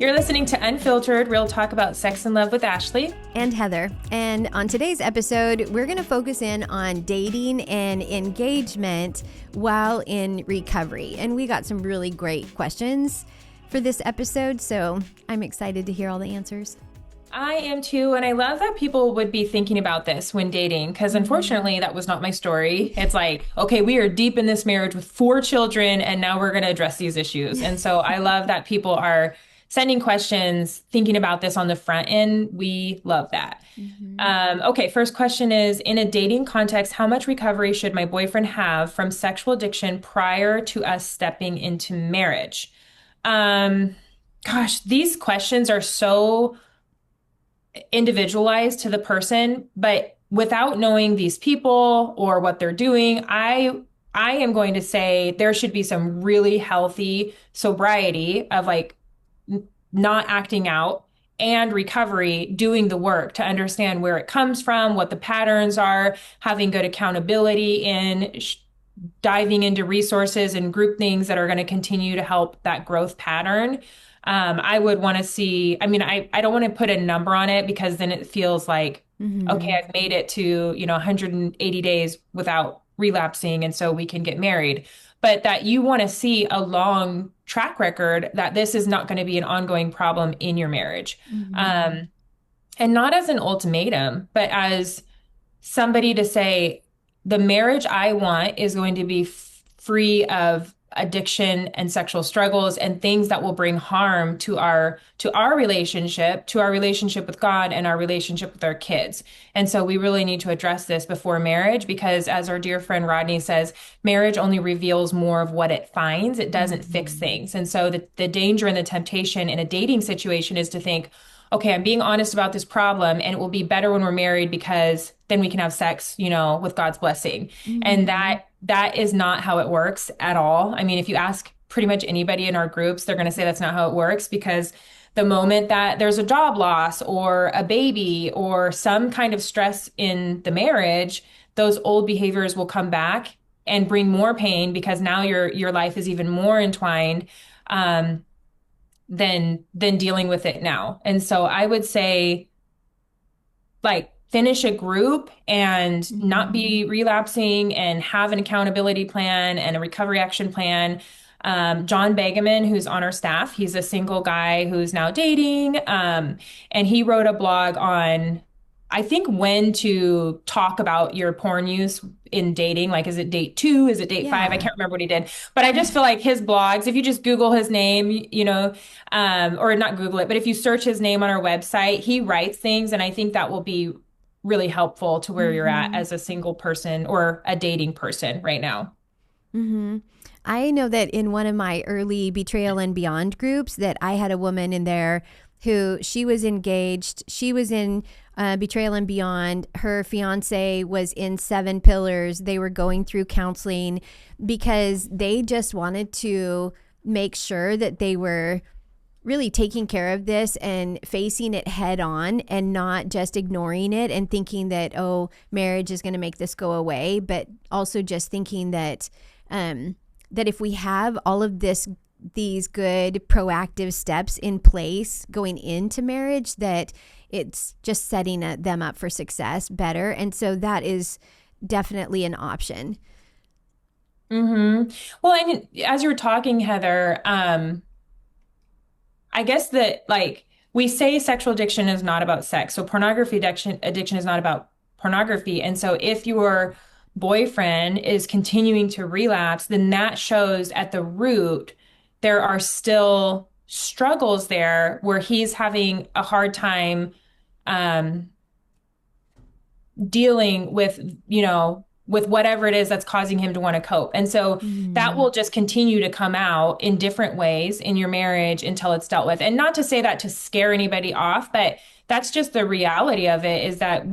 You're listening to Unfiltered, real talk about sex and love with Ashley and Heather. And on today's episode, we're going to focus in on dating and engagement while in recovery. And we got some really great questions for this episode, so I'm excited to hear all the answers. I am too, and I love that people would be thinking about this when dating, because unfortunately that was not my story. It's like, okay, we are deep in this marriage with 4 children, and now we're going to address these issues. And so I love that people are sending questions, thinking about this on the front end. We love that. Okay, first question is, in a dating context, how much recovery should my boyfriend have from sexual addiction prior to us stepping into marriage? Gosh, these questions are so individualized to the person, but without knowing these people or what they're doing, I am going to say there should be some really healthy sobriety of like not acting out and recovery, doing the work to understand where it comes from, what the patterns are, having good accountability in diving into resources and group things that are going to continue to help that growth pattern. I would want to see, I don't want to put a number on it because then it feels like, okay, I've made it to, 180 days without relapsing. And so we can get married. But that you want to see a long track record that this is not going to be an ongoing problem in your marriage. And not as an ultimatum, but as somebody to say, the marriage I want is going to be free of addiction and sexual struggles and things that will bring harm to our relationship with God and our relationship with our kids. And so we really need to address this before marriage, because as our dear friend Rodney says, marriage only reveals more of what it finds. It doesn't fix things. And so the danger and the temptation in a dating situation is to think, okay, I'm being honest about this problem and it will be better when we're married because then we can have sex, with God's blessing. And that is not how it works at all. I mean, if you ask pretty much anybody in our groups, they're going to say that's not how it works, because the moment that there's a job loss or a baby or some kind of stress in the marriage, those old behaviors will come back and bring more pain, because now your life is even more entwined than dealing with it now. And so I would say, like, finish a group and not be relapsing and have an accountability plan and a recovery action plan. John Begeman, who's on our staff, he's a single guy who's now dating. And he wrote a blog on, I think, when to talk about your porn use in dating. Like, is it date 2? Is it date 5? I can't remember what he did, but I just feel like his blogs, if you just Google his name, or not Google it, but if you search his name on our website, he writes things. And I think that will be really helpful to where you're at as a single person or a dating person right now. I know that in one of my early Betrayal and Beyond groups that I had a woman in there who, she was engaged. She was in Betrayal and Beyond. Her fiance was in 7 Pillars. They were going through counseling because they just wanted to make sure that they were really taking care of this and facing it head on and not just ignoring it and thinking that, oh, marriage is going to make this go away, but also just thinking that that if we have all of these good proactive steps in place going into marriage, that it's just setting them up for success better. And so that is definitely an option. Well, and as you were talking, Heather, I guess that, like, we say sexual addiction is not about sex. So pornography addiction is not about pornography. And so if your boyfriend is continuing to relapse, then that shows at the root there are still struggles there where he's having a hard time dealing with, with whatever it is that's causing him to want to cope. And so that will just continue to come out in different ways in your marriage until it's dealt with. And not to say that to scare anybody off, but that's just the reality of it, is that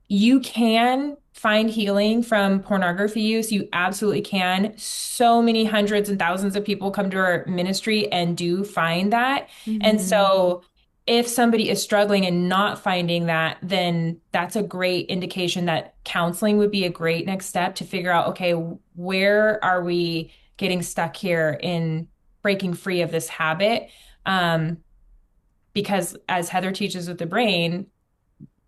you can find healing from pornography use. You absolutely can. So many hundreds and thousands of people come to our ministry and do find that. And so if somebody is struggling and not finding that, then that's a great indication that counseling would be a great next step to figure out, okay, where are we getting stuck here in breaking free of this habit? Um, because as Heather teaches with the brain,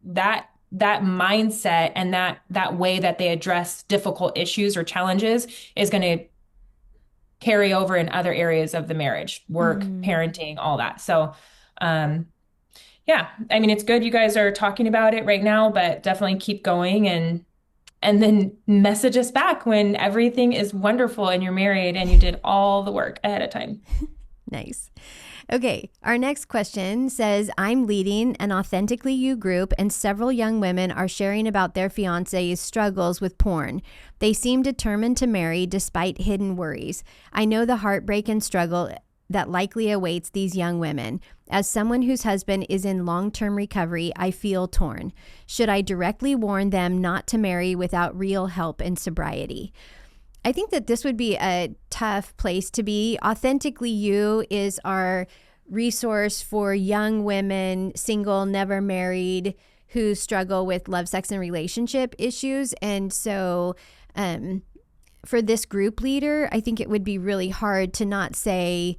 that mindset and that way that they address difficult issues or challenges is going to carry over in other areas of the marriage, work, Mm-hmm. parenting, all that. So, um, yeah, I mean, it's good you guys are talking about it right now, but definitely keep going and then message us back when everything is wonderful and you're married and you did all the work ahead of time. Nice. Okay, our next question says I'm leading an Authentically You group, and several young women are sharing about their fiancés' struggles with porn. They seem determined to marry despite hidden worries. I know the heartbreak and struggle that likely awaits these young women. As someone whose husband is in long term recovery, I feel torn. Should I directly warn them not to marry without real help and sobriety? I think that this would be a tough place to be. Authentically You is our resource for young women, single, never married, who struggle with love, sex, and relationship issues. And so, for this group leader, I think it would be really hard to not say,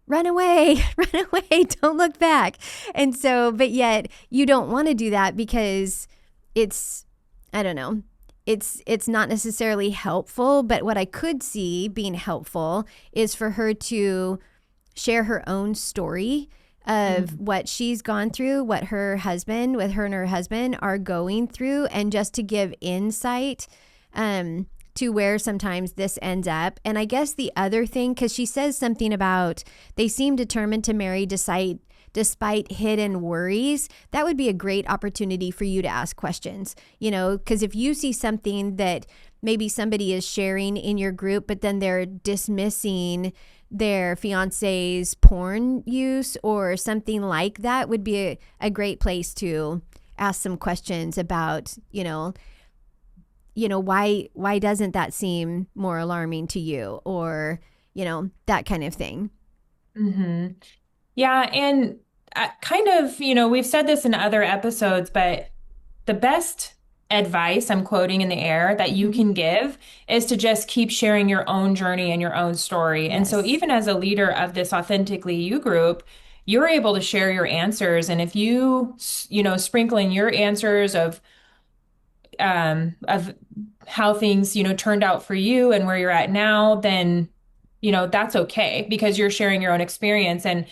run away, run away, don't look back. And so, but yet you don't want to do that because it's, I don't know, it's not necessarily helpful. But what I could see being helpful is for her to share her own story of what she's gone through, what her and her husband are going through, and just to give insight to where sometimes this ends up. And I guess the other thing, because she says something about they seem determined to marry despite hidden worries, that would be a great opportunity for you to ask questions, because if you see something that maybe somebody is sharing in your group, but then they're dismissing their fiance's porn use or something like that, would be a great place to ask some questions about, why doesn't that seem more alarming to you, or, that kind of thing. Hmm. Yeah, and kind of, we've said this in other episodes, but the best advice, I'm quoting in the air, that you Mm-hmm. can give is to just keep sharing your own journey and your own story. And so Yes. even as a leader of this Authentically You group, you're able to share your answers. And if you, sprinkle in your answers of how things, turned out for you and where you're at now, then, that's okay because you're sharing your own experience. And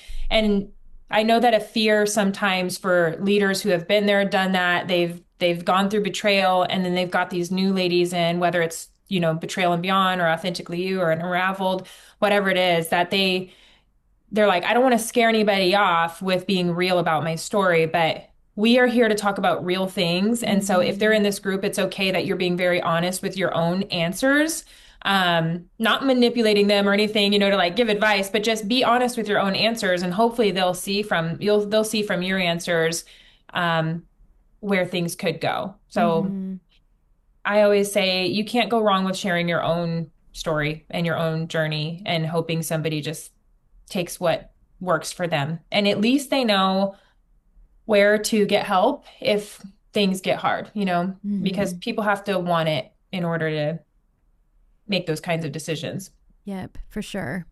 I know that a fear sometimes for leaders who have been there, done that, they've gone through betrayal and then they've got these new ladies in, whether it's, Betrayal and Beyond or Authentically You or Unraveled, whatever it is, that they're like, I don't want to scare anybody off with being real about my story, but we are here to talk about real things. And so if they're Mm-hmm. in this group, it's okay that you're being very honest with your own answers, not manipulating them or anything, to like give advice, but just be honest with your own answers. And hopefully they'll see from your answers, um, where things could go. So Mm-hmm. I always say you can't go wrong with sharing your own story and your own journey and hoping somebody just takes what works for them. And at least they know where to get help if things get hard, because Mm-hmm. people have to want it in order to make those kinds of decisions. Yep, for sure.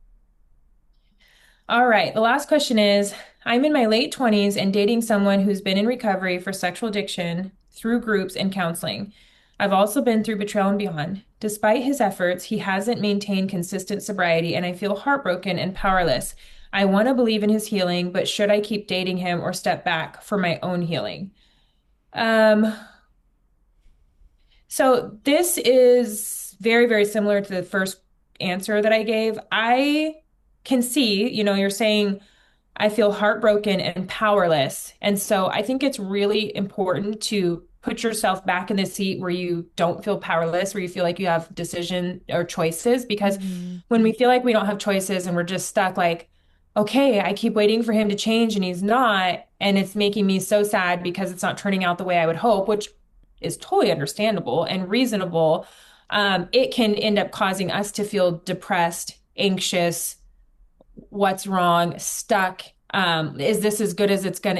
All right. The last question is, I'm in my late 20s and dating someone who's been in recovery for sexual addiction through groups and counseling. I've also been through Betrayal and Beyond. Despite his efforts, he hasn't maintained consistent sobriety, and I feel heartbroken and powerless. I want to believe in his healing, but should I keep dating him or step back for my own healing? Um, so this is very, very similar to the first answer that I gave. I can see, you're saying I feel heartbroken and powerless. And so I think it's really important to put yourself back in the seat where you don't feel powerless, where you feel like you have decision or choices. Because Mm-hmm. when we feel like we don't have choices and we're just stuck, like, okay, I keep waiting for him to change and he's not. And it's making me so sad because it's not turning out the way I would hope, which is totally understandable and reasonable. It can end up causing us to feel depressed, anxious, what's wrong, stuck. Is this as good as it's going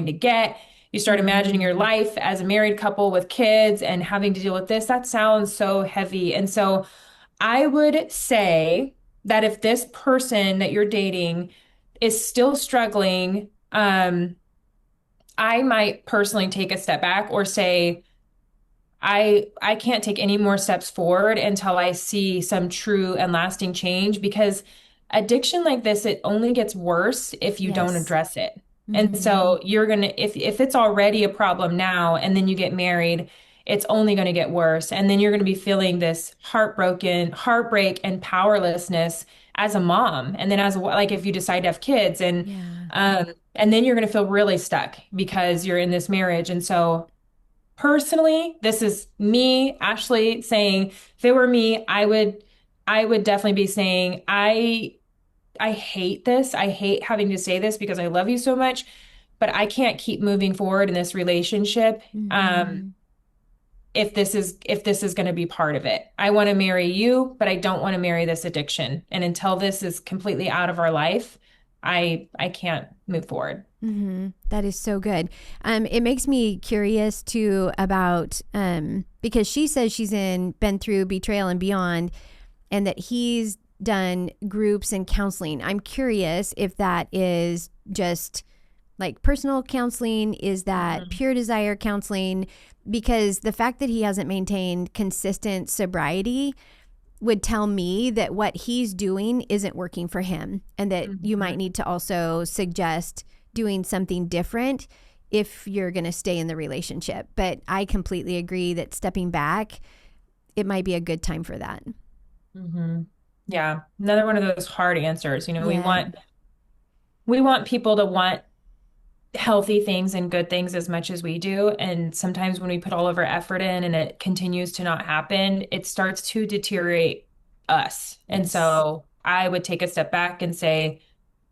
to get? You start imagining your Mm-hmm. life as a married couple with kids and having to deal with this. That sounds so heavy. And so I would say that if this person that you're dating is still struggling, I might personally take a step back or say, I can't take any more steps forward until I see some true and lasting change because addiction like this, it only gets worse if you don't Yes. address it. And Mm-hmm. so you're gonna, if it's already a problem now and then you get married, it's only going to get worse. And then you're going to be feeling this heartbreak and powerlessness as a mom. And then like if you decide to have kids Yeah. and then you're going to feel really stuck because you're in this marriage. And so personally, this is me, Ashley, saying if it were me, I would definitely be saying, I hate this. I hate having to say this because I love you so much, but I can't keep moving forward in this relationship. Mm-hmm. If this is going to be part of it. I want to marry you, but I don't want to marry this addiction. And until this is completely out of our life, I can't move forward. Mm-hmm. That is so good. It makes me curious too about because she says been through Betrayal and Beyond, and that he's done groups and counseling. I'm curious if that is just like personal counseling, is that Mhm. pure desire counseling? Because the fact that he hasn't maintained consistent sobriety would tell me that what he's doing isn't working for him, and that you might Mhm. need to also suggest doing something different if you're going to stay in the relationship. But I completely agree that stepping back, it might be a good time for that. Mhm. Yeah, another one of those hard answers. We Yeah. want people to want healthy things and good things as much as we do. And sometimes when we put all of our effort in and it continues to not happen, it starts to deteriorate us. And Yes. so I would take a step back and say,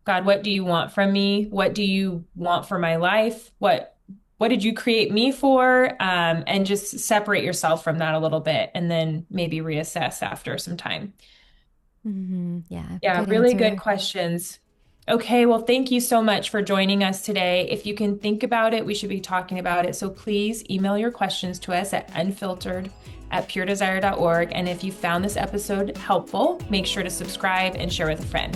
God, what do you want from me? What do you want for my life? What did you create me for? And just separate yourself from that a little bit and then maybe reassess after some time. Mm-hmm. Yeah. Yeah, Good really good answer. questions. Okay, well, thank you so much for joining us today. If you can think about it, we should be talking about it. So please email your questions to us at unfiltered@puredesire.org. And if you found this episode helpful, make sure to subscribe and share with a friend.